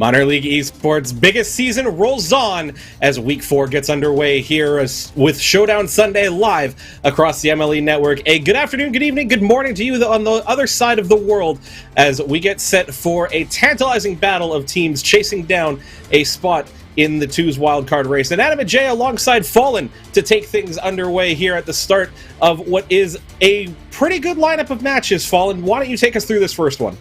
Minor League Esports' biggest season rolls on as Week 4 gets underway here with Showdown Sunday live across the MLE Network. A good afternoon, good evening, good morning to you on the other side of the world as we get set for a tantalizing battle of teams chasing down a spot in the 2's wildcard race. And Adam and Jay alongside Fallen to take things underway here at the start of what is a pretty good lineup of matches. Fallen, why don't you take us through this first one?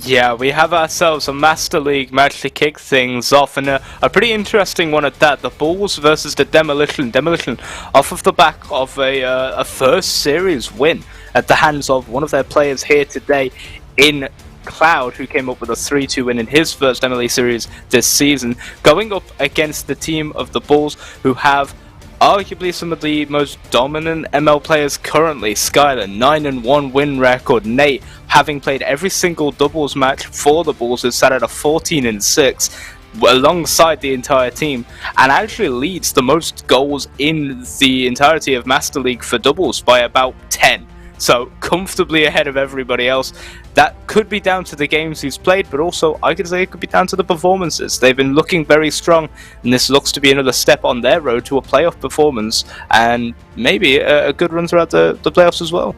Yeah, we have ourselves a Master League match to kick things off, and a pretty interesting one at that. The Bulls versus the Demolition. Demolition off of the back of a first series win at the hands of one of their players here today in Cloud, who came up with a 3-2 win in his first MLE series this season, going up against the team of the Bulls, who have arguably some of the most dominant ML players currently. Skylar, 9-1 win record. Nate, having played every single doubles match for the Bulls, is sat at a 14-6 alongside the entire team, and actually leads the most goals in the entirety of Master League for doubles by about 10. So comfortably ahead of everybody else. That could be down to the games he's played, but also I could say it could be down to the performances. They've been looking very strong, and this looks to be another step on their road to a playoff performance, and maybe a good run throughout the playoffs as well.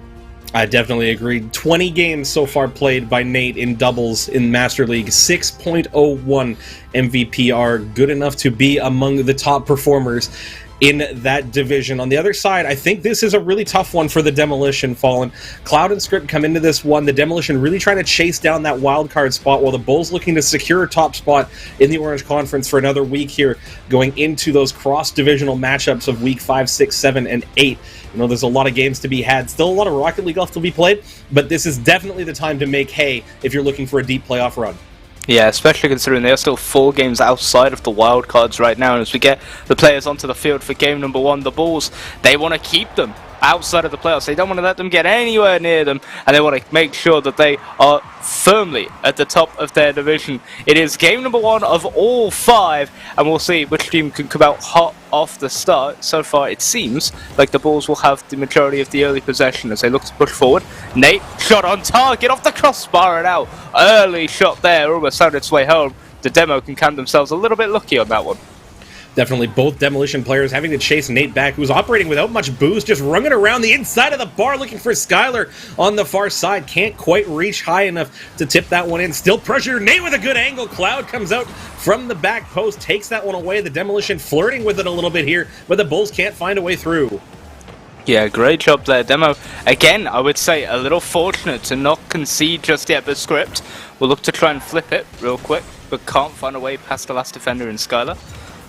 I definitely agree. 20 games so far played by Nate in doubles in Master League. 6.01 MVPR, good enough to be among the top performers in that division. On the other side, I think this is a really tough one for the Demolition. Fallen. Cloud and Script come into this one. The Demolition really trying to chase down that wild card spot, while the Bulls looking to secure a top spot in the Orange Conference for another week here, going into those cross-divisional matchups of week 5, 6, 7, and 8. You know, there's a lot of games to be had. Still a lot of Rocket League left to be played, but this is definitely the time to make hay if you're looking for a deep playoff run. Yeah, especially considering there are still 4 games outside of the wild cards right now, and as we get the players onto the field for game number 1, the Bulls, they want to keep them outside of the playoffs. They don't want to let them get anywhere near them, and they want to make sure that they are firmly at the top of their division. It is game number 1 of all 5, and we'll see which team can come out hot off the start. So far, it seems like the Bulls will have the majority of the early possession as they look to push forward. Nate, shot on target, off the crossbar and out. Early shot there, almost found its way home. The Demo can count themselves a little bit lucky on that one. Definitely both Demolition players having to chase Nate back, who's operating without much boost, just running around the inside of the bar looking for Skylar on the far side. Can't quite reach high enough to tip that one in. Still pressure. Nate with a good angle. Cloud comes out from the back post, takes that one away. The Demolition flirting with it a little bit here, but the Bulls can't find a way through. Yeah, great job there, Demo. Again, I would say a little fortunate to not concede just yet, but Script will look to try and flip it real quick, but can't find a way past the last defender in Skylar.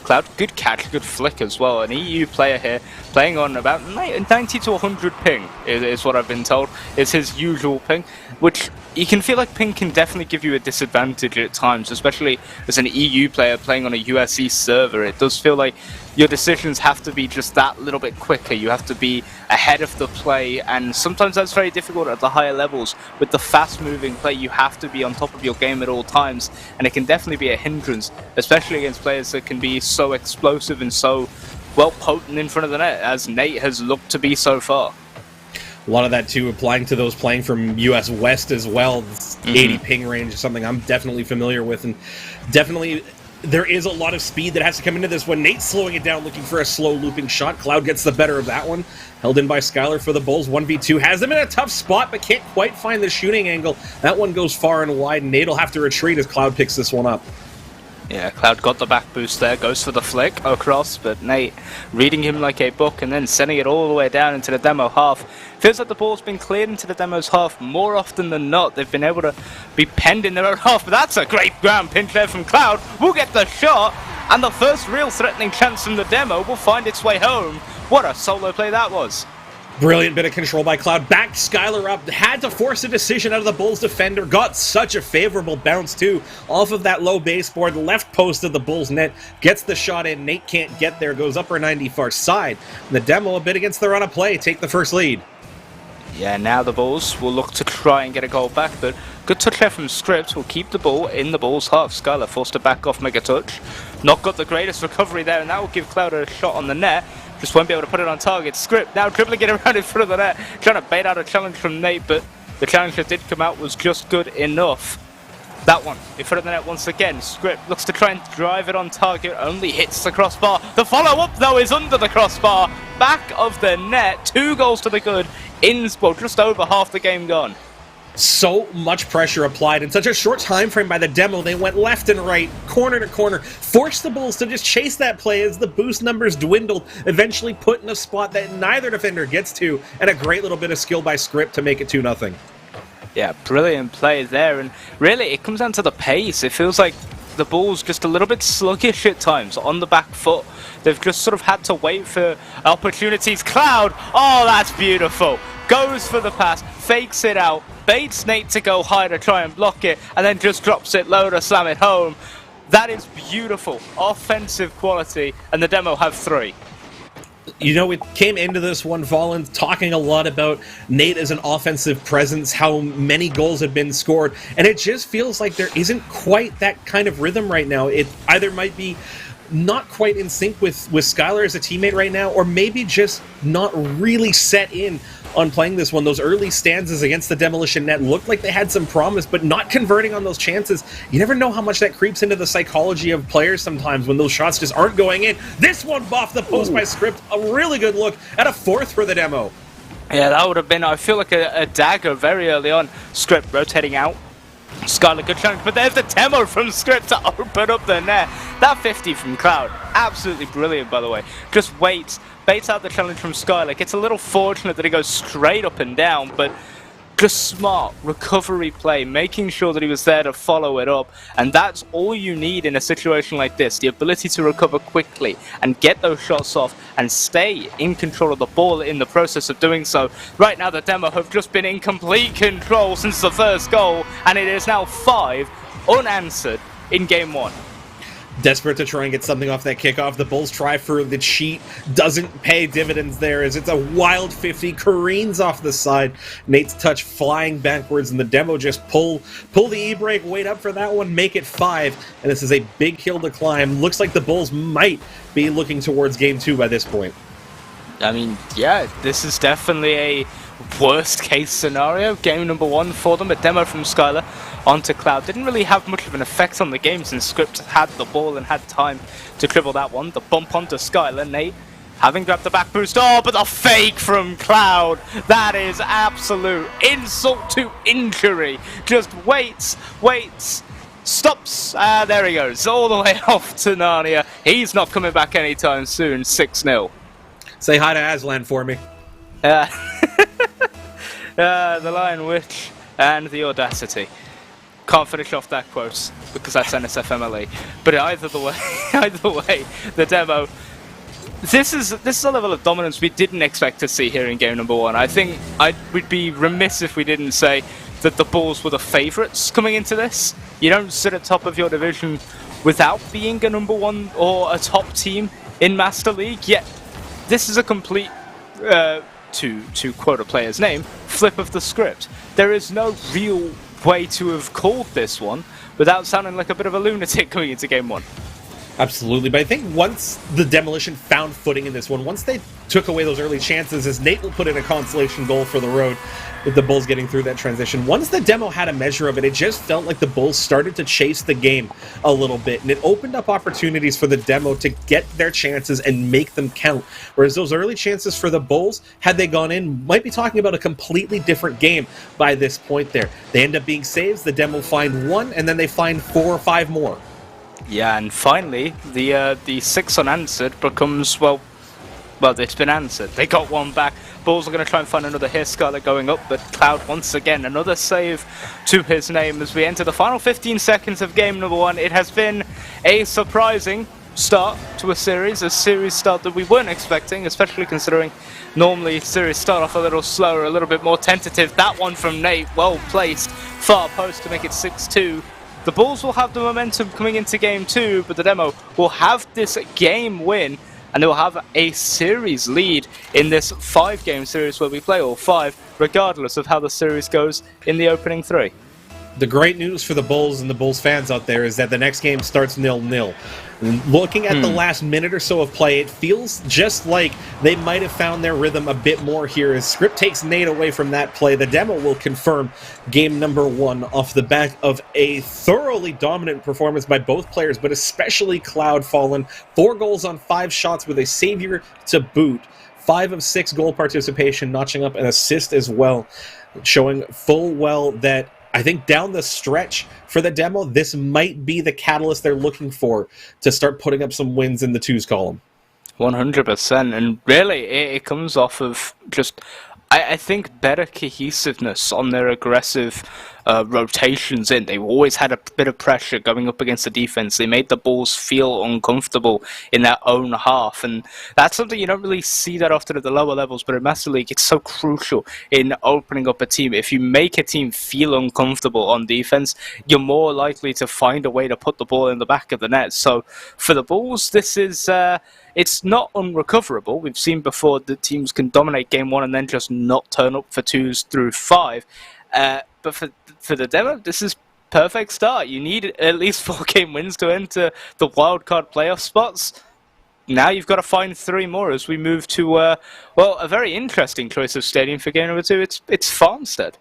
Cloud, good catch, good flick as well. An EU player here, playing on about 90 to 100 ping, is what I've been told. It's his usual ping, which you can feel like ping can definitely give you a disadvantage at times, especially as an EU player playing on a USE server. It does feel like your decisions have to be just that little bit quicker. You have to be ahead of the play, and sometimes that's very difficult at the higher levels. With the fast-moving play, you have to be on top of your game at all times, and it can definitely be a hindrance, especially against players that can be so explosive and so, well, potent in front of the net, as Nate has looked to be so far. A lot of that, too, applying to those playing from US West as well. 80 ping range is something I'm definitely familiar with, and definitely there is a lot of speed that has to come into this one. Nate's slowing it down, looking for a slow looping shot. Cloud gets the better of that one. Held in by Skylar for the Bulls. 1v2 has them in a tough spot, but can't quite find the shooting angle. That one goes far and wide. Nate will have to retreat as Cloud picks this one up. Yeah, Cloud got the back boost there, goes for the flick across, but Nate reading him like a book and then sending it all the way down into the Demo half. Feels like the ball's been cleared into the Demo's half more often than not. They've been able to be penned in their own half, but that's a great ground pinch there from Cloud. We'll get the shot, and the first real threatening chance from the Demo will find its way home. What a solo play that was. Brilliant bit of control by Cloud. Backed Skylar up. Had to force a decision out of the Bulls defender. Got such a favorable bounce, too. Off of that low baseboard. Left post of the Bulls net. Gets the shot in. Nate can't get there. Goes upper 90 far side. The Demo a bit against the run of play. Take the first lead. Yeah, now the Bulls will look to try and get a goal back, but good touch there from Script will keep the ball in the Bulls' half. Skylar forced to back off Mega Touch. Not got the greatest recovery there, and that will give Cloud a shot on the net. Just won't be able to put it on target. Script now dribbling it around in front of the net, trying to bait out a challenge from Nate, but the challenge that did come out was just good enough. That one in front of the net once again. Script looks to try and drive it on target, only hits the crossbar. The follow-up, though, is under the crossbar. Back of the net, 2 goals to the good. Well, just over half the game gone. So much pressure applied in such a short time frame by the Demo. They went left and right, corner to corner, forced the Bulls to just chase that play as the boost numbers dwindled, eventually put in a spot that neither defender gets to, and a great little bit of skill by Script to make it 2-0. Yeah, brilliant play there, and really it comes down to the pace. It feels like the Bulls just a little bit sluggish at times on the back foot. They've just sort of had to wait for opportunities. Cloud, oh, that's beautiful. Goes for the pass, fakes it out, baits Nate to go high to try and block it, and then just drops it low to slam it home. That is beautiful offensive quality, and the Demo have 3. You know, we came into this one, Fallen, talking a lot about Nate as an offensive presence, how many goals have been scored, and it just feels like there isn't quite that kind of rhythm right now. It either might be not quite in sync with Skylar as a teammate right now, or maybe just not really set in on playing this one. Those early stanzas against the Demolition net looked like they had some promise, but not converting on those chances. You never know how much that creeps into the psychology of players sometimes when those shots just aren't going in. This one off the post by Script, a really good look at a 4th for the Demo. Yeah, that would have been, I feel like a dagger very early on. Script rotating out. Scarlet, good challenge, but there's the Demo from Script to open up the net. That 50 from Cloud, absolutely brilliant, by the way. Just baits out the challenge from Skylar. It's a little fortunate that he goes straight up and down, but just smart recovery play, making sure that he was there to follow it up. And that's all you need in a situation like this, the ability to recover quickly and get those shots off and stay in control of the ball in the process of doing so. Right now, the Demo have just been in complete control since the first goal, and it is now 5 unanswered in game 1. Desperate to try and get something off that kickoff. The Bulls try for the cheat. Doesn't pay dividends there as it's a wild 50. Careens off the side. Nate's touch flying backwards, and the Demo just pull the e-brake, wait up for that one, make it 5. And this is a big hill to climb. Looks like the Bulls might be looking towards game 2 by this point. I mean, yeah, this is definitely a worst case scenario. Game number 1 for them, a Demo from Skylar onto Cloud. Didn't really have much of an effect on the game since Script had the ball and had time to dribble that one. The bump onto Skylar, Nate having grabbed the back boost. Oh, but the fake from Cloud. That is absolute insult to injury. Just waits, stops. There he goes, all the way off to Narnia. He's not coming back anytime soon. 6-0. Say hi to Aslan for me. The Lion Witch and the Audacity. Can't finish off that quote because that's NSF MLE. But either way, the Demo. This is a level of dominance we didn't expect to see here in game number 1. I think we'd be remiss if we didn't say that the Bulls were the favourites coming into this. You don't sit at top of your division without being a number 1 or a top team in Master League. Yet this is a complete, to quote a player's name, flip of the script. There is no real way to have called this one without sounding like a bit of a lunatic going into game 1. Absolutely, but I think once the Demolition found footing in this one, once they took away those early chances, as Nate will put in a consolation goal for the road, with the Bulls getting through that transition, once the Demo had a measure of it, it just felt like the Bulls started to chase the game a little bit, and it opened up opportunities for the Demo to get their chances and make them count. Whereas those early chances for the Bulls, had they gone in, might be talking about a completely different game by this point there. They end up being saves, the Demo find 1, and then they find 4 or 5 more. Yeah, and finally, the 6 unanswered becomes, well, it's been answered. They got 1 back. Bulls are going to try and find another here. Scarlet going up, but Cloud once again, another save to his name as we enter the final 15 seconds of game number 1. It has been a surprising start to a series start that we weren't expecting, especially considering normally series start off a little slower, a little bit more tentative. That one from Nate, well placed, far post to make it 6-2. The Bulls will have the momentum coming into game 2, but the Demo will have this game win, and they will have a series lead in this 5-game series where we play all 5, regardless of how the series goes in the opening 3. The great news for the Bulls and the Bulls fans out there is that the next game starts 0-0. Looking at the last minute or so of play, it feels just like they might have found their rhythm a bit more here. As Script takes Nate away from that play, the demo will confirm game number 1 off the back of a thoroughly dominant performance by both players, but especially Cloud Fallen. 4 goals on 5 shots with a savior to boot. 5 of 6 goal participation, notching up an assist as well, showing full well that I think down the stretch for the demo, this might be the catalyst they're looking for to start putting up some wins in the twos column. 100%, and really it comes off of just, I think, better cohesiveness on their aggressive rotations in. They've always had a bit of pressure going up against the defense. They made the Bulls feel uncomfortable in their own half, and that's something you don't really see that often at the lower levels, but in Master League it's so crucial in opening up a team. If you make a team feel uncomfortable on defense, you're more likely to find a way to put the ball in the back of the net. So for the Bulls, this is it's not unrecoverable. We've seen before that teams can dominate game 1 and then just not turn up for 2s through 5. But for the demo, this is perfect start. You need at least 4 game wins to enter the wildcard playoff spots. Now you've got to find 3 more as we move to, a very interesting choice of stadium for game number 2. It's Farmstead.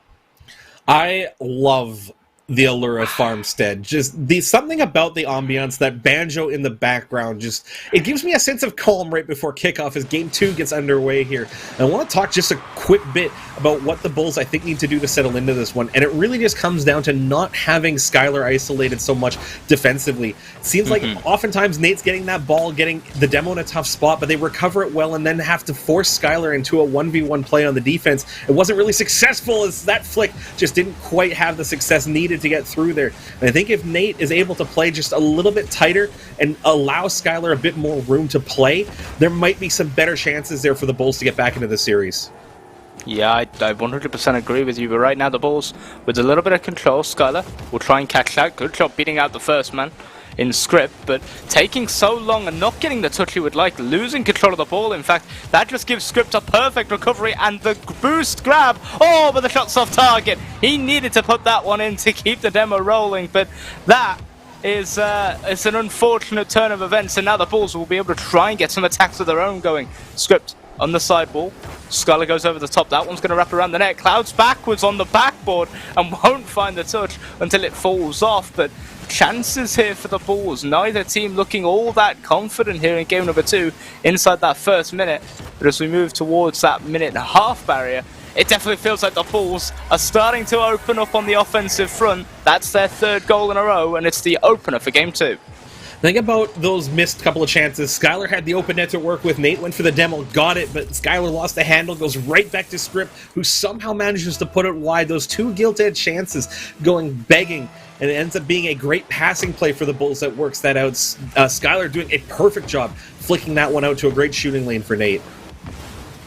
I love the allure of Farmstead. Just something about the ambiance, that banjo in the background, just it gives me a sense of calm right before kickoff as game 2 gets underway here. And I want to talk just a quick bit about what the Bulls I think need to do to settle into this one, and it really just comes down to not having Skylar isolated so much defensively. It seems like oftentimes Nate's getting that ball, getting the demo in a tough spot, but they recover it well and then have to force Skylar into a 1v1 play on the defense. It wasn't really successful as that flick just didn't quite have the success needed to get through there. And I think if Nate is able to play just a little bit tighter and allow Skylar a bit more room to play, there might be some better chances there for the Bulls to get back into the series. Yeah, I 100% agree with you, but right now the Bulls, with a little bit of control, Skylar will try and catch that. Good job beating out the first man in Script, but taking so long and not getting the touch he would like, losing control of the ball. In fact, that just gives Script a perfect recovery and the boost grab. Oh, but the shot's off target. He needed to put that one in to keep the demo rolling, but that is it's an unfortunate turn of events, and now the Bulls will be able to try and get some attacks of their own going. Script on the sidewall. Skylar goes over the top. That one's going to wrap around the net. Cloud's backwards on the backboard and won't find the touch until it falls off. But chances here for the Bulls. Neither team looking all that confident here in game number 2 inside that first minute. But as we move towards that minute-and-a-half barrier, it definitely feels like the Bulls are starting to open up on the offensive front. That's their 3rd goal in a row, and it's the opener for game 2. Think about those missed couple of chances. Skylar had the open net to work with. Nate went for the demo, got it, but Skylar lost the handle, goes right back to Script, who somehow manages to put it wide. Those 2 gilt-edged chances going begging, and it ends up being a great passing play for the Bulls that works that out. Skylar doing a perfect job flicking that one out to a great shooting lane for Nate.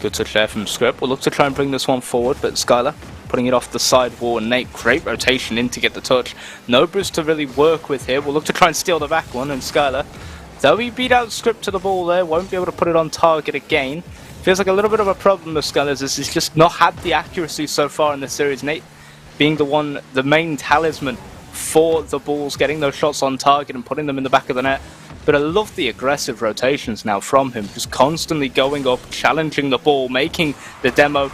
Good touch there from Script. We'll look to try and bring this one forward, but Skylar putting it off the side wall, and Nate, great rotation in to get the touch. No boost to really work with here. We'll look to try and steal the back one, and Skylar, though he beat out Script to the ball there, won't be able to put it on target again. Feels like a little bit of a problem with Skylar, as he's just not had the accuracy so far in this series. Nate being the main talisman for the Bulls, getting those shots on target and putting them in the back of the net. But I love the aggressive rotations now from him, just constantly going up, challenging the ball, making the demo,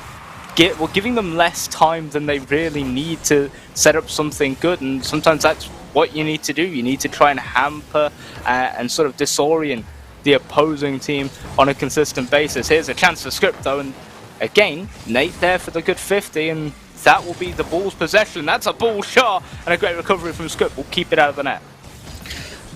giving them less time than they really need to set up something good. And sometimes that's what you need to do. You need to try and hamper and sort of disorient the opposing team on a consistent basis. Here's a chance for Script though, and again, Nate there for the good 50, and that will be the Bulls' possession. That's a ball shot, and a great recovery from Script will keep it out of the net.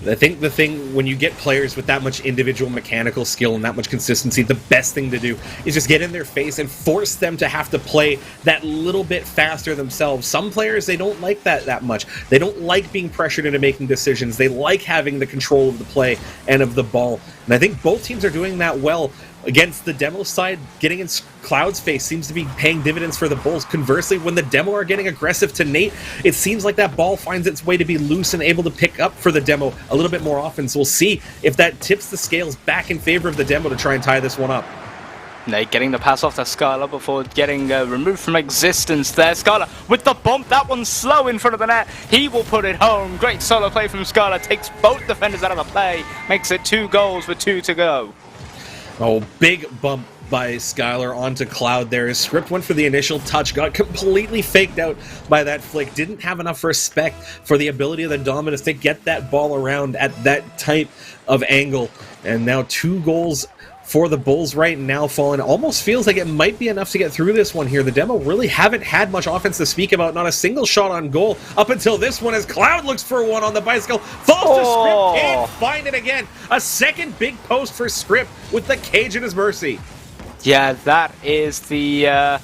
I think the thing, when you get players with that much individual mechanical skill and that much consistency, the best thing to do is just get in their face and force them to have to play that little bit faster themselves. Some players, they don't like that much. They don't like being pressured into making decisions. They like having the control of the play and of the ball. And I think both teams are doing that well. Against the demo side, getting in Cloud's face seems to be paying dividends for the Bulls. Conversely, when the demo are getting aggressive to Nate, it seems like that ball finds its way to be loose and able to pick up for the demo a little bit more often. So we'll see if that tips the scales back in favor of the demo to try and tie this one up. Nate getting the pass off to Skylar before getting removed from existence there. Skylar with the bump, that one's slow in front of the net. He will put it home. Great solo play from Skylar, takes both defenders out of the play, makes it 2 goals with 2 to go. Oh, big bump by Skylar onto Cloud there. His script went for the initial touch, got completely faked out by that flick, didn't have enough respect for the ability of the Dominus to get that ball around at that type of angle. And now 2 goals for the Bulls right now falling. Almost feels like it might be enough to get through this one here. The Demo really haven't had much offense to speak about. Not a single shot on goal up until this one as Cloud looks for one on the bicycle. Falls to Script, can't find it again. A second big post for Script with the cage at his mercy. Yeah, that is the...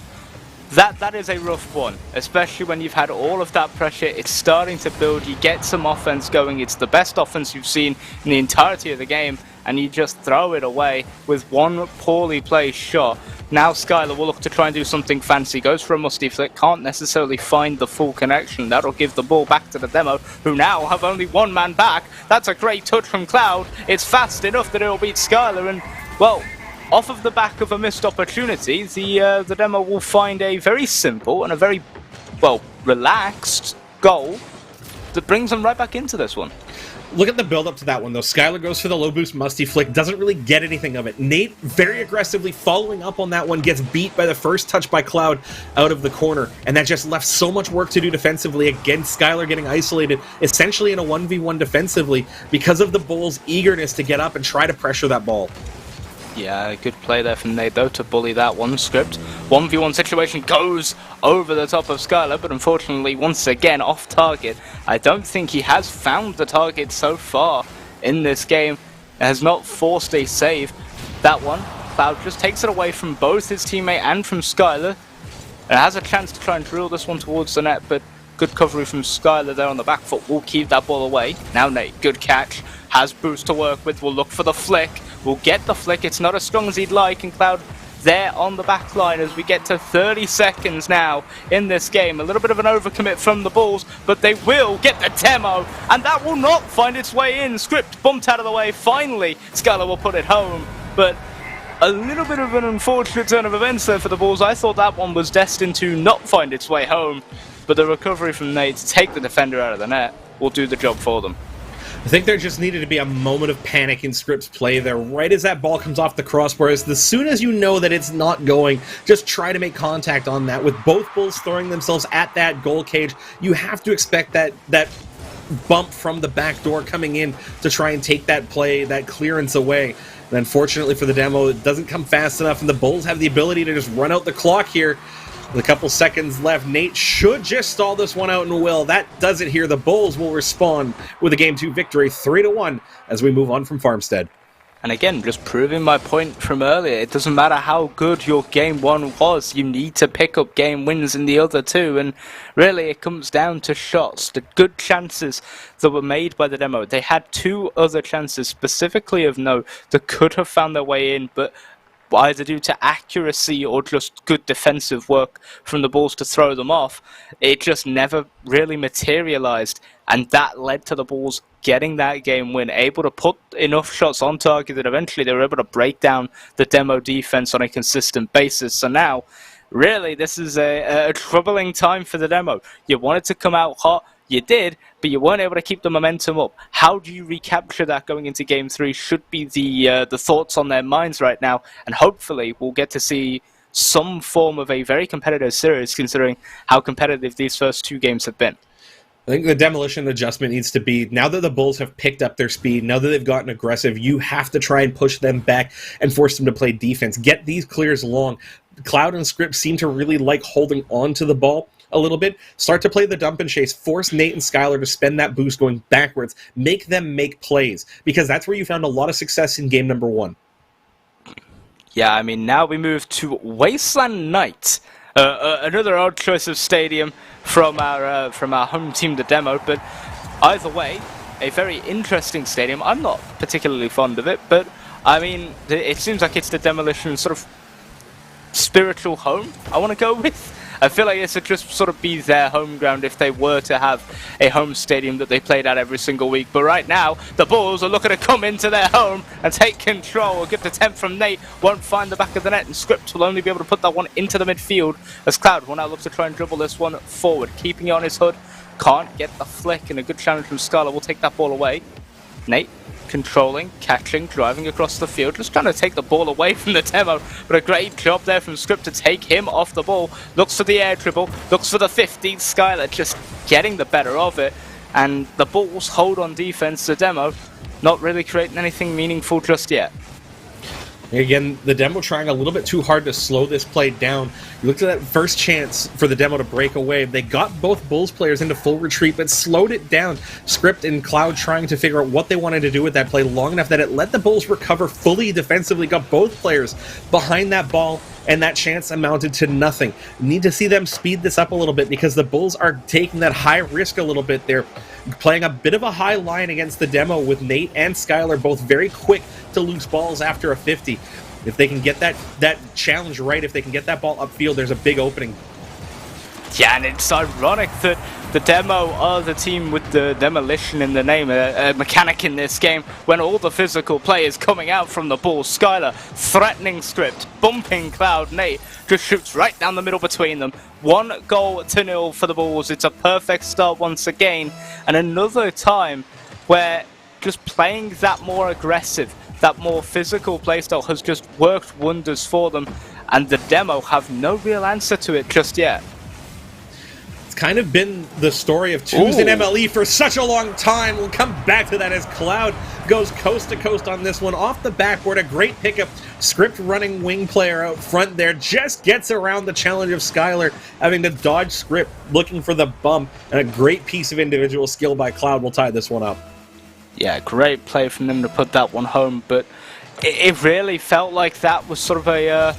That is a rough one, especially when you've had all of that pressure. It's starting to build, you get some offense going, it's the best offense you've seen in the entirety of the game, and you just throw it away with one poorly placed shot. Now Skylar will look to try and do something fancy, goes for a musty flick, can't necessarily find the full connection. That'll give the ball back to the Demo, who now have only one man back. That's a great touch from Cloud. It's fast enough that it'll beat Skylar, and, well, off of the back of a missed opportunity, the Demo will find a very simple and a very, well, relaxed goal that brings them right back into this one. Look at the build-up to that one, though. Skylar goes for the low boost musty flick, doesn't really get anything of it. Nate, very aggressively following up on that one, gets beat by the first touch by Cloud out of the corner, and that just left so much work to do defensively against Skylar getting isolated, essentially in a 1v1 defensively, because of the Bulls' eagerness to get up and try to pressure that ball. Yeah, good play there from Nate, though, to bully that one. Script 1v1 situation goes over the top of Skylar, but unfortunately, once again, off target. I don't think he has found the target so far in this game. Has not forced a save. That one, Cloud just takes it away from both his teammate and from Skylar. And has a chance to try and drill this one towards the net, but good coverage from Skylar there on the back foot. Will keep that ball away. Now Nate, good catch. Has boost to work with. Will look for the flick. Will get the flick. It's not as strong as he'd like. And Cloud there on the back line as we get to 30 seconds now in this game. A little bit of an overcommit from the Bulls, but they will get the Demo. And that will not find its way in. Script bumped out of the way. Finally, Skylar will put it home. But a little bit of an unfortunate turn of events there for the Bulls. I thought that one was destined to not find its way home. But the recovery from Nate to take the defender out of the net will do the job for them. I think there just needed to be a moment of panic in Script's play there, right as that ball comes off the crossbar. As soon as you know that it's not going, just try to make contact on that. With both Bulls throwing themselves at that goal cage, you have to expect that bump from the back door coming in to try and take that play, that clearance away. And unfortunately for the Demo, it doesn't come fast enough, and the Bulls have the ability to just run out the clock here. With a couple seconds left, Nate should just stall this one out and will. That does it here. The Bulls will respond with a Game 2 victory, 3-1, as we move on from Farmstead. And again, just proving my point from earlier, it doesn't matter how good your Game 1 was, you need to pick up game wins in the other two, and really it comes down to shots, the good chances that were made by the Demo. They had 2 other chances, specifically of note, that could have found their way in, but either due to accuracy or just good defensive work from the Bulls to throw them off, it just never really materialized, and that led to the Bulls getting that game win, able to put enough shots on target that eventually they were able to break down the Demo defense on a consistent basis. So now, really, this is a troubling time for the Demo. You wanted to come out hot, you did, but you weren't able to keep the momentum up. How do you recapture that going into Game 3 should be the thoughts on their minds right now, and hopefully we'll get to see some form of a very competitive series considering how competitive these first 2 games have been. I think the Demolition adjustment needs to be, now that the Bulls have picked up their speed, now that they've gotten aggressive, you have to try and push them back and force them to play defense. Get these clears long. Cloud and Script seem to really like holding on to the ball a little bit. Start to play the dump and chase. Force Nate and Skylar to spend that boost going backwards. Make them make plays, because that's where you found a lot of success in game number 1. Yeah, I mean, now we move to Wasteland Night. Another odd choice of stadium from our home team, the Demo, but either way, a very interesting stadium. I'm not particularly fond of it, but I mean, it seems like it's the Demolition sort of spiritual home I want to go with. I feel like this would just sort of be their home ground if they were to have a home stadium that they played at every single week. But right now, the Bulls are looking to come into their home and take control. A good attempt from Nate, won't find the back of the net, and Script will only be able to put that one into the midfield as Cloud will now look to try and dribble this one forward. Keeping it on his hood, can't get the flick, and a good challenge from Scarlet will take that ball away. Nate controlling, catching, driving across the field, just trying to take the ball away from the Demo, but a great job there from Script to take him off the ball. Looks for the air dribble, looks for the 15th, Skylar just getting the better of it, and the Bulls hold on defense. The Demo not really creating anything meaningful just yet. Again, the Demo trying a little bit too hard to slow this play down. You looked at that first chance for the Demo to break away. They got both Bulls players into full retreat, but slowed it down. Script and Cloud trying to figure out what they wanted to do with that play long enough that it let the Bulls recover fully defensively, got both players behind that ball, and that chance amounted to nothing. Need to see them speed this up a little bit because the Bulls are taking that high risk a little bit. They're playing a bit of a high line against the Demo with Nate and Skylar both very quick to lose balls after a 50. If they can get that challenge right, if they can get that ball upfield, there's a big opening. Yeah, and it's ironic that the Demo are the team with the Demolition in the name, a mechanic in this game, when all the physical play is coming out from the Bulls. Skylar threatening Script, bumping Cloud. Nate just shoots right down the middle between them. 1-0 for the Bulls. It's a perfect start once again, and another time where just playing that more aggressive, that more physical playstyle has just worked wonders for them, and the Demo have no real answer to it just yet. It's kind of been the story of twos in MLE for such a long time. We'll come back to that as Cloud goes coast to coast on this one. Off the backboard, a great pickup. Script running wing player out front there. Just gets around the challenge of Skylar, having to dodge Script, looking for the bump. And a great piece of individual skill by Cloud will tie this one up. Yeah, great play from them to put that one home. But it really felt like that was sort of a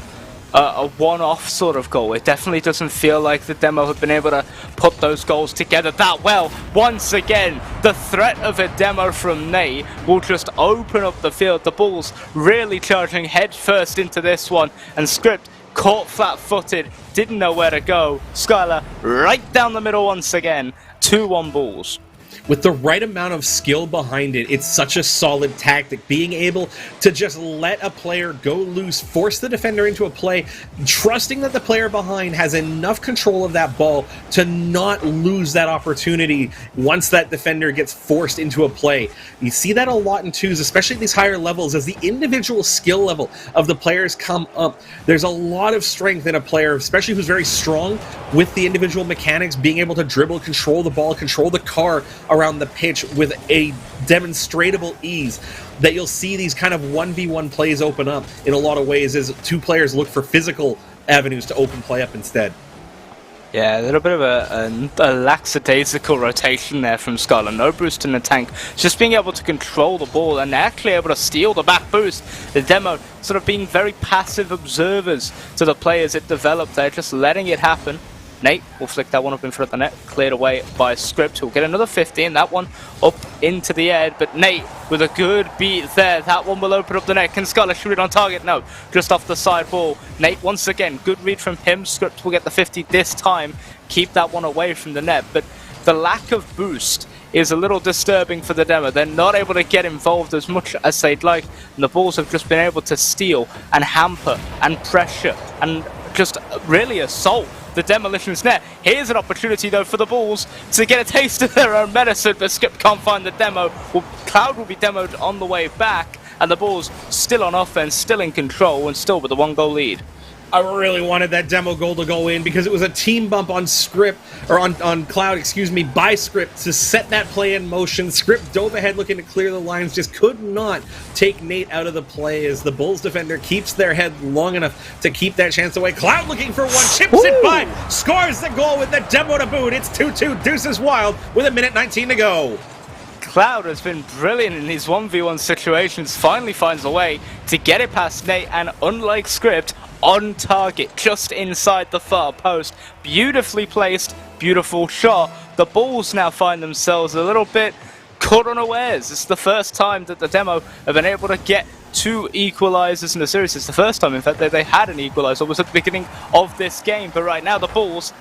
one-off sort of goal. It definitely doesn't feel like the Demo have been able to put those goals together that well. Once again, the threat of a Demo from Nate will just open up the field. The Bulls really charging head first into this one, and Script caught flat-footed, didn't know where to go. Skylar right down the middle once again. 2-1 Bulls. With the right amount of skill behind it, it's such a solid tactic. Being able to just let a player go loose, force the defender into a play, trusting that the player behind has enough control of that ball to not lose that opportunity once that defender gets forced into a play. You see that a lot in twos, especially at these higher levels, as the individual skill level of the players come up. There's a lot of strength in a player, especially who's very strong with the individual mechanics, being able to dribble, control the ball, control the car around the pitch with a demonstrable ease, that you'll see these kind of 1v1 plays open up in a lot of ways as two players look for physical avenues to open play up instead. Yeah, a little bit of a lackadaisical rotation there from Skylar. No boost in the tank. Just being able to control the ball and actually able to steal the back boost. The Demo sort of being very passive observers to the players it developed there, just letting it happen. Nate will flick that one up in front of the net, cleared away by Script, who'll get another 50, and that one up into the air. But Nate with a good beat there. That one will open up the net. Can Skylar shoot it on target? No, just off the side ball. Nate, once again, good read from him. Script will get the 50 this time, keep that one away from the net. But the lack of boost is a little disturbing for the Demo. They're not able to get involved as much as they'd like, and the Bulls have just been able to steal and hamper and pressure and just really assault the Demolition's net. Here's an opportunity though for the Bulls to get a taste of their own medicine, but Skip can't find the Demo. Well, Cloud will be demoed on the way back, and the Bulls still on offense, still in control, and still with a 1-goal lead. I really wanted that Demo goal to go in because it was a team bump on Script, or on Cloud, excuse me, by Script to set that play in motion. Script dove ahead looking to clear the lines, just could not take Nate out of the play as the Bulls defender keeps their head long enough to keep that chance away. Cloud looking for one, chips it by, scores the goal with the Demo to boot. It's 2-2, Deuces Wild with 1:19 to go. Cloud has been brilliant in these 1v1 situations, finally finds a way to get it past Nate, and unlike Script, on target, just inside the far post. Beautifully placed, beautiful shot. The Bulls now find themselves a little bit caught unawares. This is the first time that the Demo have been able to get 2 equalizers in the series. It's the first time, in fact, that they had an equalizer. It was at the beginning of this game, but right now the Bulls,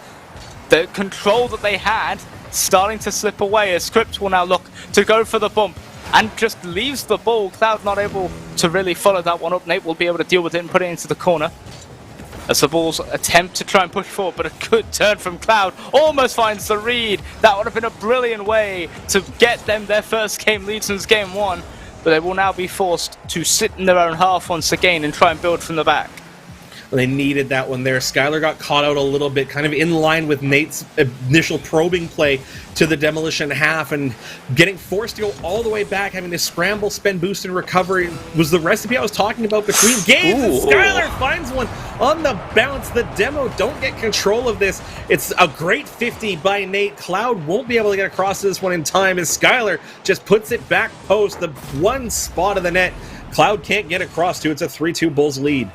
the control that they had, starting to slip away as Script will now look to go for the bump and just leaves the ball. Cloud not able to really follow that one up. Nate will be able to deal with it and put it into the corner. As the Bulls attempt to try and push forward, but a good turn from Cloud almost finds the read. That would have been a brilliant way to get them their first game lead since game 1. But they will now be forced to sit in their own half once again and try and build from the back. They needed that one there. Skylar got caught out a little bit, kind of in line with Nate's initial probing play to the Demolition half, and getting forced to go all the way back, having to scramble, spend boost, and recovery was the recipe I was talking about between games. And Skylar finds one on the bounce. The Demo don't get control of this. It's a great 50 by Nate. Cloud won't be able to get across to this one in time as Skylar just puts it back post, the one spot of the net Cloud can't get across to. It's a 3-2 Bulls lead.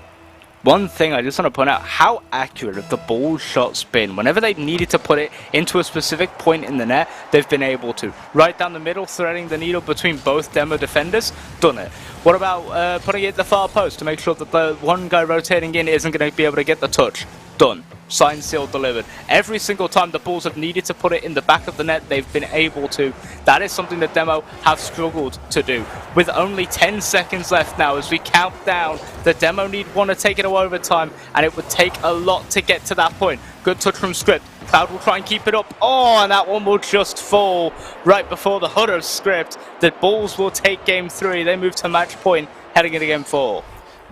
One thing I just want to point out, how accurate have the ball shots been. Whenever they needed to put it into a specific point in the net, they've been able to. Right down the middle, threading the needle between both Demo defenders, done it. What about putting it at the far post to make sure that the one guy rotating in isn't going to be able to get the touch? Done. Signed, sealed, delivered. Every single time the Bulls have needed to put it in the back of the net, they've been able to. That is something that Demo have struggled to do. With only 10 seconds left now as we count down, the Demo want to take it to overtime, and it would take a lot to get to that point. Good touch from Script. Cloud will try and keep it up. Oh, and that one will just fall right before the hood of Script. The Bulls will take game 3. They move to match point, heading into game 4.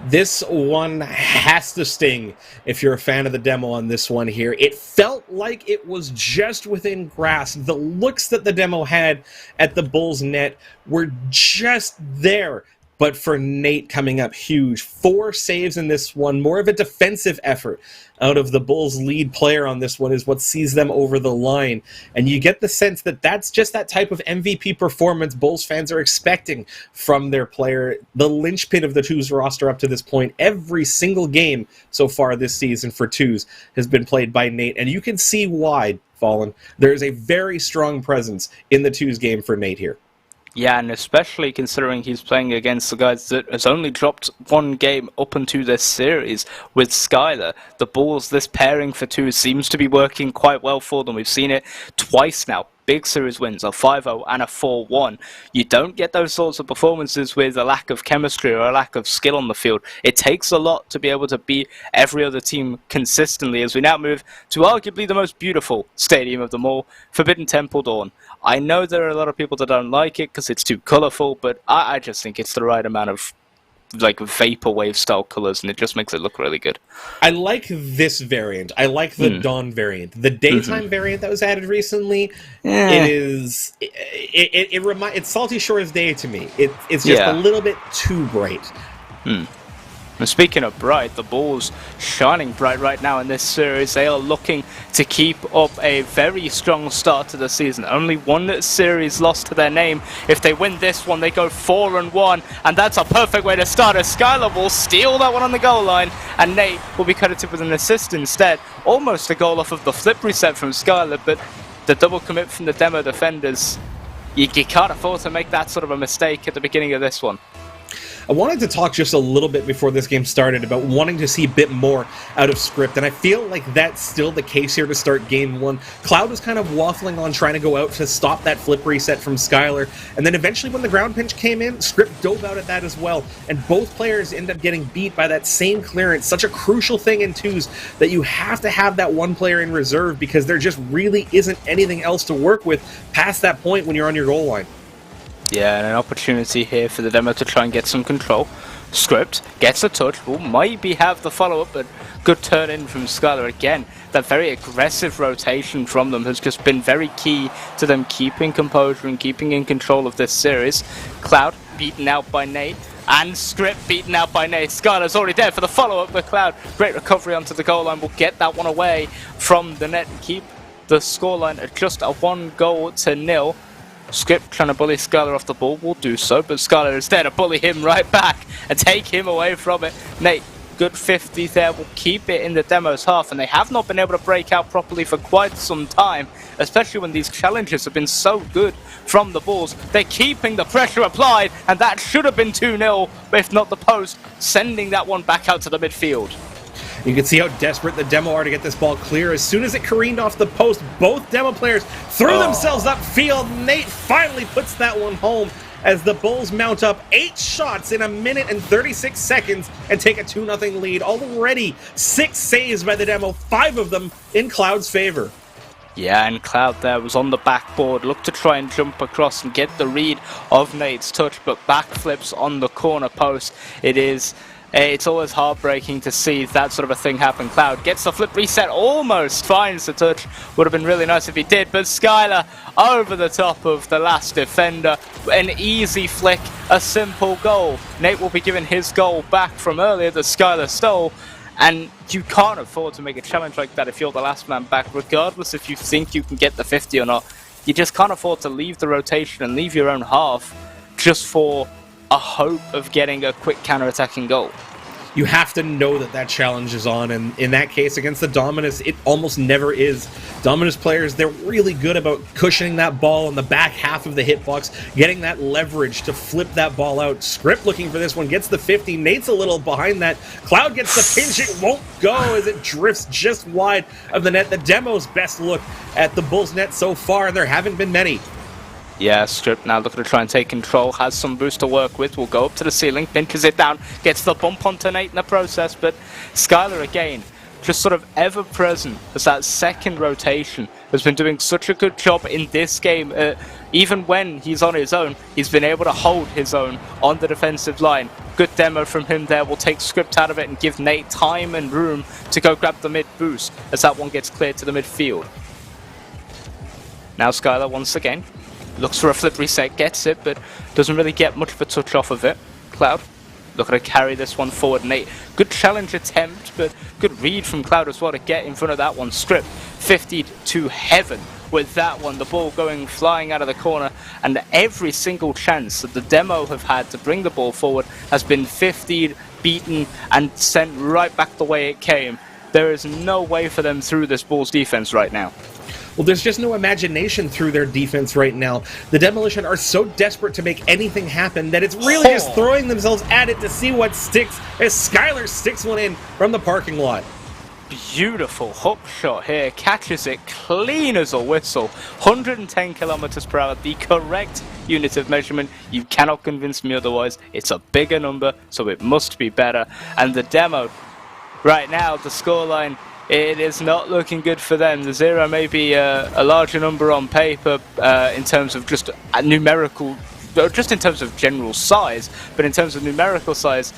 This one has to sting if you're a fan of the Demo on this one here. It felt like it was just within grasp. The looks that the Demo had at the Bulls net were just there. But for Nate coming up huge, 4 saves in this one, more of a defensive effort out of the Bulls' lead player on this one is what sees them over the line. And you get the sense that that's just that type of MVP performance Bulls fans are expecting from their player. The linchpin of the Twos roster up to this point, every single game so far this season for Twos has been played by Nate. And you can see why, Fallen. There is a very strong presence in the Twos game for Nate here. Yeah, and especially considering he's playing against the guys that has only dropped 1 game up into this series with Skylar. The Bulls, this pairing for 2 seems to be working quite well for them. We've seen it twice now. Big series wins, a 5-0 and a 4-1. You don't get those sorts of performances with a lack of chemistry or a lack of skill on the field. It takes a lot to be able to beat every other team consistently as we now move to arguably the most beautiful stadium of them all, Forbidden Temple Dawn. I know there are a lot of people that don't like it because it's too colourful, but I just think it's the right amount of like vaporwave style colors, and it just makes it look really good. I like this variant. I like the dawn variant. The daytime variant that was added recently, it's Salty Shores Day to me. It's just a little bit too bright. And speaking of bright, the Bulls shining bright right now in this series. They are looking to keep up a very strong start to the season. Only 1 series lost to their name. If they win this one, they go 4-1, and that's a perfect way to start. As Skylar will steal that one on the goal line, and Nate will be credited with an assist instead. Almost a goal off of the flip reset from Skylar, but the double commit from the Demo defenders, you can't afford to make that sort of a mistake at the beginning of this one. I wanted to talk just a little bit before this game started about wanting to see a bit more out of Script, and I feel like that's still the case here to start game 1. Cloud was kind of waffling on trying to go out to stop that flip reset from Skylar, and then eventually when the ground pinch came in, Script dove out at that as well, and both players end up getting beat by that same clearance. Such a crucial thing in Twos that you have to have that one player in reserve because there just really isn't anything else to work with past that point when you're on your goal line. Yeah, and an opportunity here for the Demo to try and get some control. Script gets a touch, will maybe have the follow-up, but good turn in from Skylar again. That very aggressive rotation from them has just been very key to them keeping composure and keeping in control of this series. Cloud beaten out by Nate, and Script beaten out by Nate. Skylar's already there for the follow-up, but Cloud, great recovery onto the goal line, will get that one away from the net and keep the scoreline at just a 1-0. Script trying to bully Skylar off the ball will do so, but Skylar is there to bully him right back and take him away from it. Nate good 50 there will keep it in the Demo's half, and they have not been able to break out properly for quite some time, especially when these challenges have been so good from the Bulls. They're keeping the pressure applied, and that should have been 2-0, if not the post, sending that one back out to the midfield. You can see how desperate the Demo are to get this ball clear. As soon as it careened off the post, both Demo players threw themselves upfield. Nate finally puts that one home as the Bulls mount up 8 shots in 1 minute and 36 seconds and take a 2-0 lead. Already 6 saves by the Demo, 5 of them in Cloud's favor. Yeah, and Cloud there was on the backboard, looked to try and jump across and get the read of Nate's touch, but backflips on the corner post. It's always heartbreaking to see that sort of a thing happen. Cloud gets the flip reset, almost finds the touch. Would have been really nice if he did, but Skylar over the top of the last defender. An easy flick, a simple goal. Nate will be given his goal back from earlier that Skylar stole. And you can't afford to make a challenge like that if you're the last man back, regardless if you think you can get the 50 or not. You just can't afford to leave the rotation and leave your own half just for a hope of getting a quick counter-attacking goal. You have to know that that challenge is on, and in that case against the Dominus, it almost never is. Dominus players, they're really good about cushioning that ball in the back half of the hitbox, getting that leverage to flip that ball out. Script looking for this one, gets the 50. Nate's a little behind that. Cloud gets the pinch, it won't go as it drifts just wide of the net. The Demo's best look at the Bulls net so far, and there haven't been many. Yeah, Strip now looking to try and take control, has some boost to work with, will go up to the ceiling, pinches it down, gets the bump onto Nate in the process, but Skylar again, just sort of ever present as that second rotation, has been doing such a good job in this game. Even when he's on his own, he's been able to hold his own on the defensive line. Good demo from him there, will take Script out of it and give Nate time and room to go grab the mid boost as that one gets cleared to the midfield. Now Skylar once again looks for a flip reset, gets it, but doesn't really get much of a touch off of it. Cloud looking to carry this one forward. Nate, good challenge attempt, but good read from Cloud as well to get in front of that one. Strip 50'd to heaven with that one. The ball going flying out of the corner, and every single chance that the Demo have had to bring the ball forward has been 50'd, beaten, and sent right back the way it came. There is no way for them through this Bulls defense right now. Well, there's just no imagination through their defense right now. The Demolition are so desperate to make anything happen that it's really just throwing themselves at it to see what sticks as Skylar sticks one in from the parking lot. Beautiful hook shot here, catches it clean as a whistle. 110 kilometers per hour, the correct unit of measurement. You cannot convince me otherwise. It's a bigger number, so it must be better. And the Demo, right now, the scoreline, it is not looking good for them. The 0 may be a larger number on paper in terms of just numerical, just in terms of general size, but in terms of numerical size,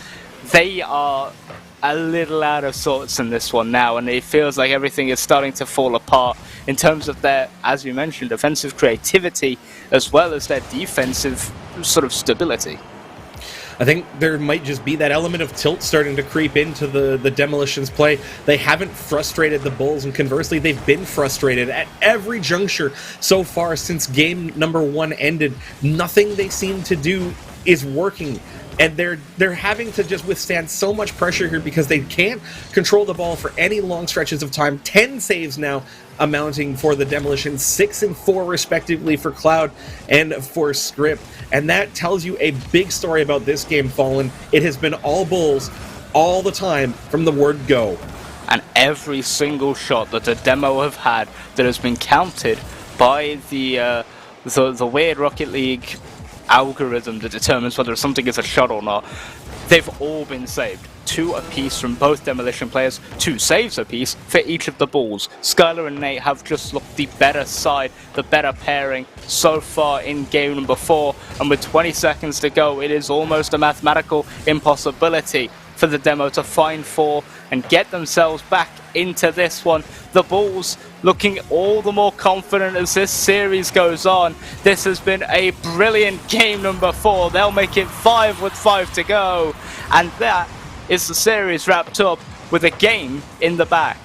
they are a little out of sorts in this one now, and it feels like everything is starting to fall apart in terms of their, as you mentioned, offensive creativity as well as their defensive sort of stability. I think there might just be that element of tilt starting to creep into the Demolition's play. They haven't frustrated the Bulls, and conversely, they've been frustrated at every juncture so far since game number 1 ended. Nothing they seem to do is working, and they're having to just withstand so much pressure here because they can't control the ball for any long stretches of time. 10 saves now amounting for the Demolition, 6 and 4 respectively for Cloud and for Script. And that tells you a big story about this game, Fallen. It has been all Bulls all the time from the word go. And every single shot that the Demo have had that has been counted by the weird Rocket League algorithm that determines whether something is a shot or not, they've all been saved. 2 apiece from both Demolition players, 2 saves apiece for each of the Bulls. Skylar and Nate have just looked the better side, the better pairing so far in game number 4, and with 20 seconds to go, it is almost a mathematical impossibility for the Demo to find 4 and get themselves back into this one. The Bulls looking all the more confident as this series goes on. This has been a brilliant game number 4. They'll make it 5 with 5 to go, and that is the series wrapped up with a game in the back.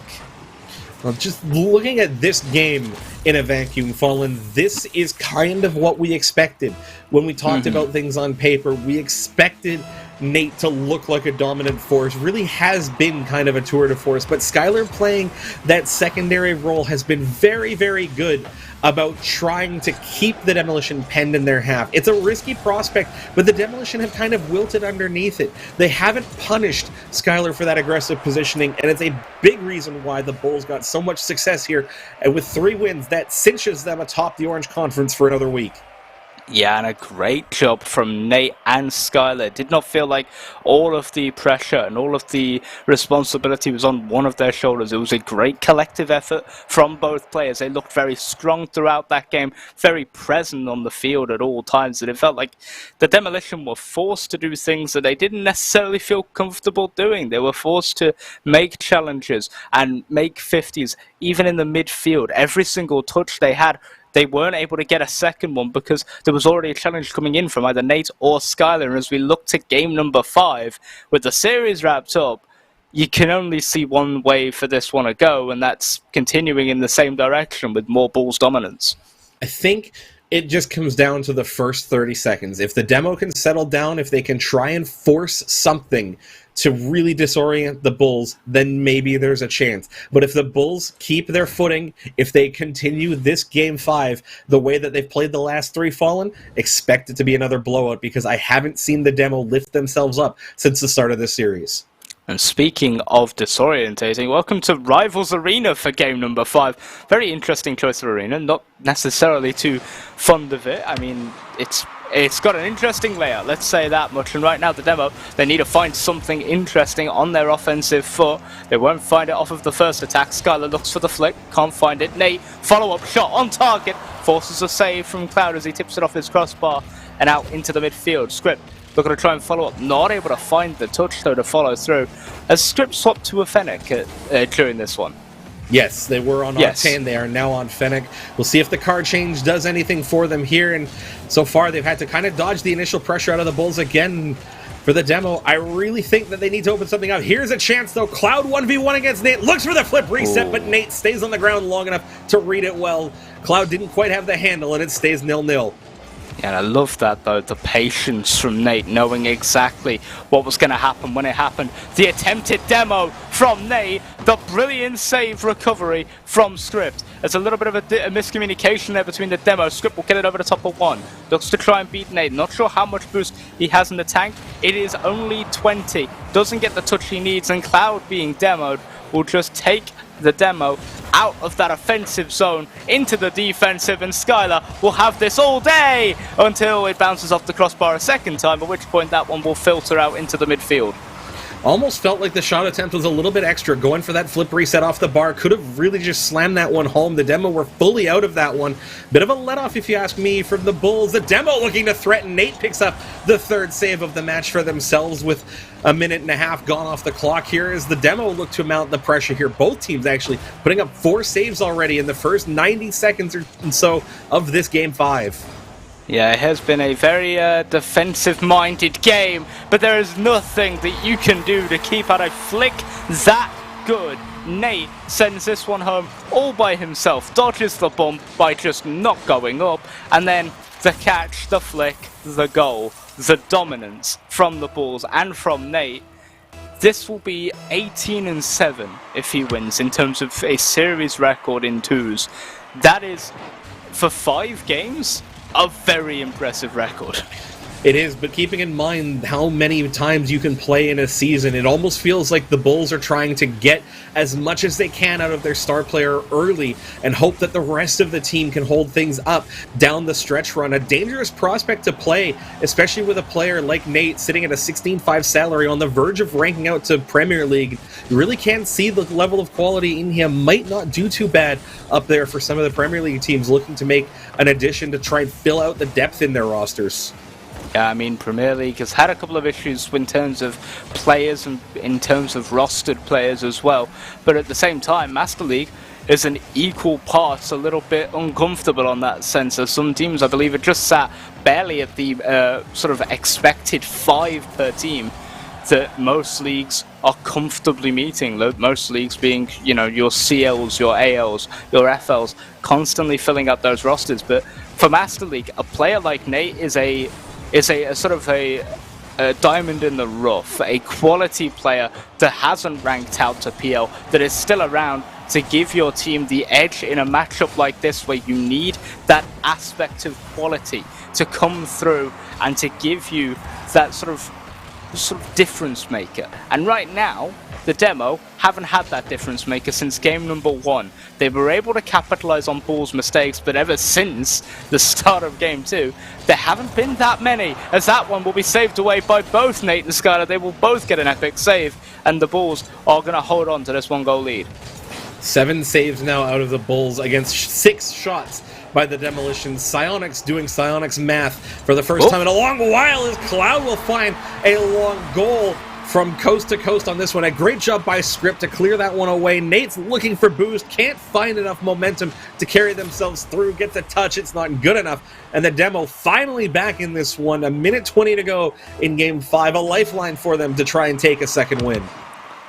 Well, just looking at this game in a vacuum, Fallen, this is kind of what we expected when we talked about things on paper. We expected Nate to look like a dominant force really has been kind of a tour de force, but Skylar playing that secondary role has been very, very good about trying to keep the Demolition penned in their half. It's a risky prospect, but the Demolition have kind of wilted underneath it. They haven't punished Skylar for that aggressive positioning, and it's a big reason why the Bulls got so much success here. And with 3 wins, that cinches them atop the Orange Conference for another week. Yeah, and a great job from Nate and Skylar. It did not feel like all of the pressure and all of the responsibility was on one of their shoulders. It was a great collective effort from both players. They looked very strong throughout that game, very present on the field at all times, and it felt like the Demolition were forced to do things that they didn't necessarily feel comfortable doing. They were forced to make challenges and make 50s, even in the midfield. Every single touch they had, they weren't able to get a second one because there was already a challenge coming in from either Nate or Skylar. And as we look to game number 5, with the series wrapped up, you can only see one way for this one to go, and that's continuing in the same direction with more Bulls dominance. I think it just comes down to the first 30 seconds. If the demo can settle down, if they can try and force something to really disorient the Bulls, then maybe there's a chance. But if the Bulls keep their footing, if they continue this Game 5 the way that they've played the last 3 Fallen, expect it to be another blowout, because I haven't seen the demo lift themselves up since the start of this series. And speaking of disorientating, welcome to Rivals Arena for game number 5. Very interesting choice of arena, not necessarily too fond of it. I mean, it's got an interesting layout, let's say that much. And right now, the demo, they need to find something interesting on their offensive foot. They won't find it off of the first attack. Skylar looks for the flick, can't find it. Nate, follow-up shot on target, forces a save from Cloud as he tips it off his crossbar and out into the midfield. Script looking to try and follow up, not able to find the touch though to follow through. As Script swapped to a Fennec during this one. Yes, they were on Octane. They are now on Fennec. We'll see if the card change does anything for them here. And so far, they've had to kind of dodge the initial pressure out of the Bulls again for the demo. I really think that they need to open something up. Here's a chance, though. Cloud 1v1 against Nate. Looks for the flip reset, but Nate stays on the ground long enough to read it well. Cloud didn't quite have the handle, and it stays 0-0. Yeah, and I love that, though, the patience from Nate, knowing exactly what was going to happen when it happened. The attempted demo from Nate, the brilliant save recovery from Script. There's a little bit of a miscommunication there between the demo. Script will get it over the top of 1. Looks to try and beat Nate. Not sure how much boost he has in the tank. It is only 20. Doesn't get the touch he needs, and Cloud being demoed will just take the demo out of that offensive zone into the defensive, and Skylar will have this all day until it bounces off the crossbar a second time, at which point that one will filter out into the midfield. Almost felt like the shot attempt was a little bit extra, going for that flip reset off the bar. Could have really just slammed that one home. The demo were fully out of that one. Bit of a let-off, if you ask me, from the Bulls. The demo looking to threaten. Nate picks up the 3rd save of the match for themselves with a minute and a half gone off the clock here as the demo look to mount the pressure here. Both teams actually putting up 4 saves already in the first 90 seconds or so of this Game 5. Yeah, it has been a very defensive-minded game, but there is nothing that you can do to keep out a flick that good. Nate sends this one home all by himself, dodges the bump by just not going up, and then the catch, the flick, the goal, the dominance from the Bulls and from Nate. This will be 18-7 if he wins in terms of a series record in 2s. That is, for 5 games, a very impressive record. It is, but keeping in mind how many times you can play in a season, it almost feels like the Bulls are trying to get as much as they can out of their star player early and hope that the rest of the team can hold things up down the stretch run. A dangerous prospect to play, especially with a player like Nate sitting at a 16.5 salary on the verge of ranking out to Premier League. You really can't see the level of quality in him. Might not do too bad up there for some of the Premier League teams looking to make an addition to try and fill out the depth in their rosters. Yeah, I mean, Premier League has had a couple of issues in terms of players and in terms of rostered players as well. But at the same time, Master League is an equal parts a little bit uncomfortable on that sense. As some teams, I believe, are just sat barely at the sort of expected 5 per team that most leagues are comfortably meeting. Most leagues being, you know, your CLs, your ALs, your FLs, constantly filling up those rosters. But for Master League, a player like Nate is a sort of a a diamond in the rough, a quality player that hasn't ranked out to PL, that is still around to give your team the edge in a matchup like this where you need that aspect of quality to come through and to give you that sort of difference maker. And right now, the Demo haven't had that difference maker since game number 1. They were able to capitalize on Bull's mistakes, but ever since the start of game 2, there haven't been that many, as that one will be saved away by both Nate and Skylar. They will both get an epic save, and the Bulls are going to hold on to this 1-goal lead. 7 saves now out of the Bulls against 6 shots by the Demolition. Psionics doing Psionics math for the first time in a long while as Cloud will find a long goal from coast to coast on this one. A great job by Script to clear that one away. Nate's looking for boost, can't find enough momentum to carry themselves through, gets a touch, it's not good enough. And the Demo finally back in this one, a minute 20 to go in game 5, a lifeline for them to try and take a second win.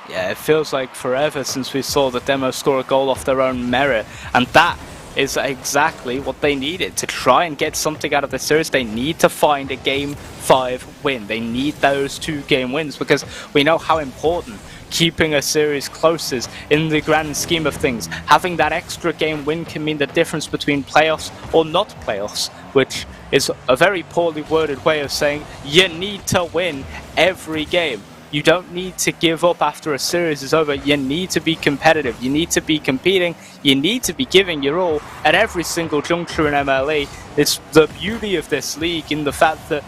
Yeah, it feels like forever since we saw the Demo score a goal off their own merit, and that is exactly what they needed to try and get something out of the series. They need to find a game 5 win. They need those 2-game wins because we know how important keeping a series close is in the grand scheme of things. Having that extra game win can mean the difference between playoffs or not playoffs, which is a very poorly worded way of saying you need to win every game. You don't need to give up after a series is over. You need to be competitive. You need to be competing. You need to be giving your all at every single juncture in MLE. It's the beauty of this league in the fact that,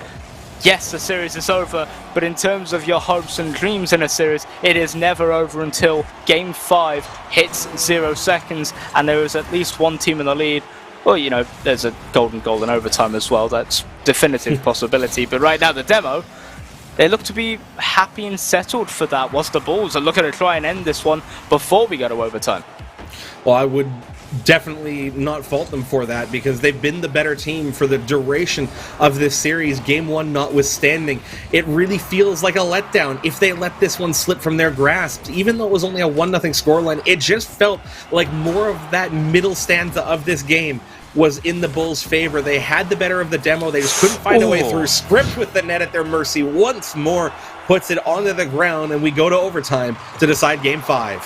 yes, the series is over, but in terms of your hopes and dreams in a series, it is never over until Game 5 hits 0 seconds and there is at least one team in the lead. Well, you know, there's a golden goal in overtime as well. That's definitive possibility. But right now, the Demo, they look to be happy and settled for that, whilst the Bulls are looking to try and end this one before we go to overtime. Well, I would definitely not fault them for that because they've been the better team for the duration of this series, game 1 notwithstanding. It really feels like a letdown if they let this one slip from their grasp. Even though it was only a 1-0 scoreline, it just felt like more of that middle stanza of this game was in the Bulls' favor. They had the better of the Demo. They just couldn't find a way through. Script with the net at their mercy once more puts it onto the ground, and we go to overtime to decide Game 5.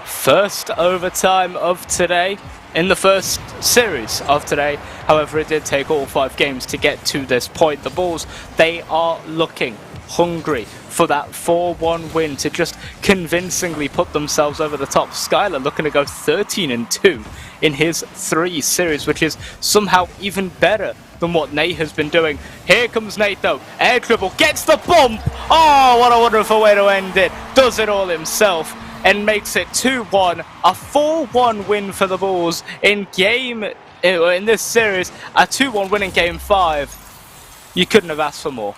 First overtime of today in the first series of today. However, it did take all 5 games to get to this point. The Bulls, they are looking hungry for that 4-1 win to just convincingly put themselves over the top. Skylar looking to go 13-2 in his 3 series, which is somehow even better than what Nate has been doing. Here comes Nate though, air dribble, gets the bump! Oh, what a wonderful way to end it. Does it all himself and makes it 2-1, a 4-1 win for the Bulls in this series, a 2-1 win in game 5. You couldn't have asked for more.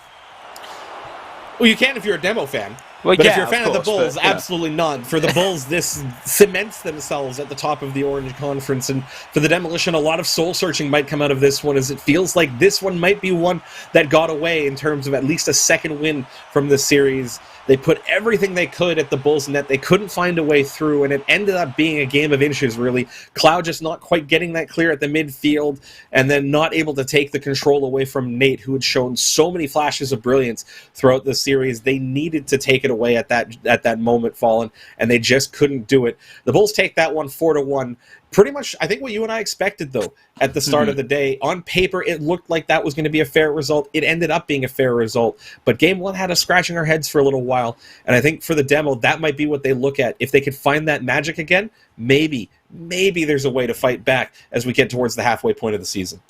Well, you can if you're a Demo fan. Well, but yeah, if you're a fan of the Bulls, absolutely not. For the Bulls, this cements themselves at the top of the Orange Conference. And for the Demolition, a lot of soul-searching might come out of this one, as it feels like this one might be one that got away in terms of at least a second win from the series. They put everything they could at the Bulls' net. They couldn't find a way through, and it ended up being a game of inches, really. Cloud just not quite getting that clear at the midfield, and then not able to take the control away from Nate, who had shown so many flashes of brilliance throughout the series. They needed to take it away at that moment, Fallen, and they just couldn't do it. The Bulls take that one 4-1. Pretty much, I think what you and I expected, though, at the start of the day. On paper, it looked like that was going to be a fair result. It ended up being a fair result. But Game 1 had us scratching our heads for a little while. And I think for the Demo, that might be what they look at. If they could find that magic again, maybe there's a way to fight back as we get towards the halfway point of the season.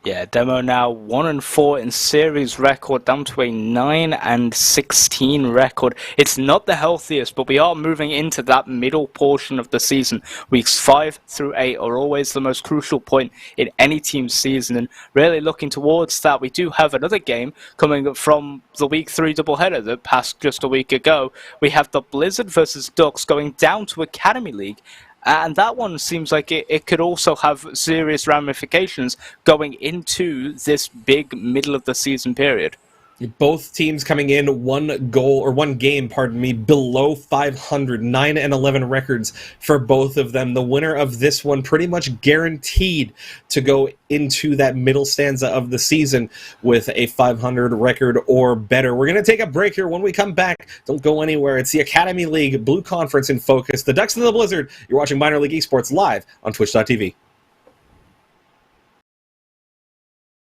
Yeah, Demo now 1-4 in series record, down to a 9-16 record. It's not the healthiest, but we are moving into that middle portion of the season. Weeks 5 through 8 are always the most crucial point in any team's season, and really looking towards that. We do have another game coming from the week 3 doubleheader that passed just a week ago. We have the Blizzard versus Ducks going down to Academy League. And that one seems like it could also have serious ramifications going into this big middle of the season period. Both teams coming in one game, below 500, 9-11 records for both of them. The winner of this one pretty much guaranteed to go into that middle stanza of the season with a 500 record or better. We're going to take a break here. When we come back, don't go anywhere. It's the Academy League Blue Conference in focus. The Ducks and the Blizzard. You're watching Minor League Esports live on Twitch.tv.